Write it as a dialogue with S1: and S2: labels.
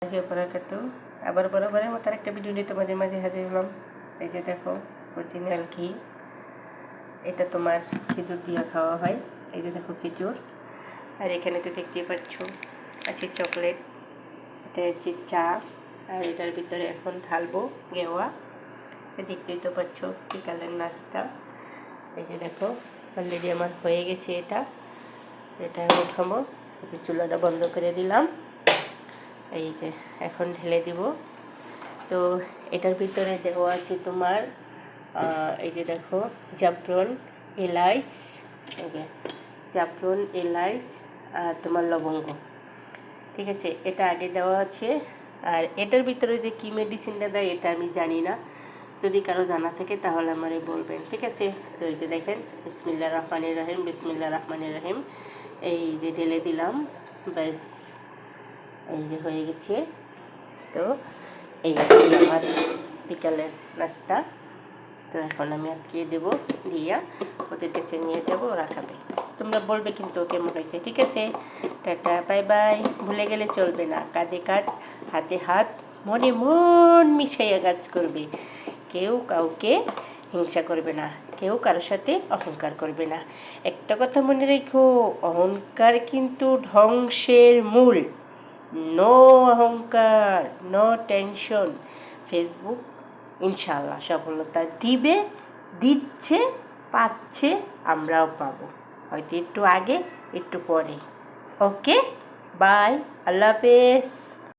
S1: আলাইহি ওয়া বারাকাতুহু। আবার বরাবরের মতো একটা ভিডিও নিয়ে তোমাদের মাঝে হাজির হলাম। এই যে দেখো অরিজিনাল ঘি, এটা তোমার খেজুর দিয়ে খাওয়া হয়। এই যে দেখো খেজুর, আর এখানে তো দেখতেই পাচ্ছ আছে চকলেট, এটা হচ্ছে চা, আর এটার ভিতরে এখন ঢালবো গেওয়া। দেখতেই তো পাচ্ছ বিকালের নাস্তা। এই যে দেখো অলরেডি আমার হয়ে গেছে এটা উঠাবো। এই যে চুলাটা বন্ধ করে দিলাম, এই যে এখন ঢেলে দিব। তো এটার ভিতরে দেওয়া আছে তোমার এই যে দেখো জাফরান, এলাচ, এই যে জাফরান, এলাচ আর তোমার লবঙ্গ, ঠিক আছে, এটা আগে দেওয়া আছে। আর এটার ভিতরে যে কী মেডিসিনটা দেয় এটা আমি জানি না, যদি কারো জানা থাকে তাহলে আমারে বলবেন, ঠিক আছে। তো এই যে দেখেন বিসমিল্লাহির রহমানির রহিম, বিসমিল্লাহির রহমানির রহিম, এই যে ঢেলে দিলাম, ব্যাস এই যে হয়ে গেছে। তো এই আমার বিকালের নাস্তা। তো এখন আমি আটকিয়ে দেবো, দিয়া ওদের কাছে নিয়ে যাবো, ওরা খাবে। তোমরা বলবে কিন্তু কেমন হয়েছে, ঠিক আছে। Tata, bye bye. ভুলে গেলে চলবে না, কাঁধে কাঁধ, হাতে হাত, মনে মন মিশাইয়া কাজ করবে। কেউ কাউকে হিংসা করবে না, কেউ কারোর সাথে অহংকার করবে না। একটা কথা মনে রেখো, অহংকার কিন্তু ধ্বংসের মূল। নো অহংকার, নো টেনশন। ফেসবুক ইনশাল্লাহ সফলতা দিবে, দিচ্ছে, পাচ্ছে, আমরাও পাবো, হয়তো একটু আগে একটু পরে। ওকে, বাই, আল্লাহ হাফেজ।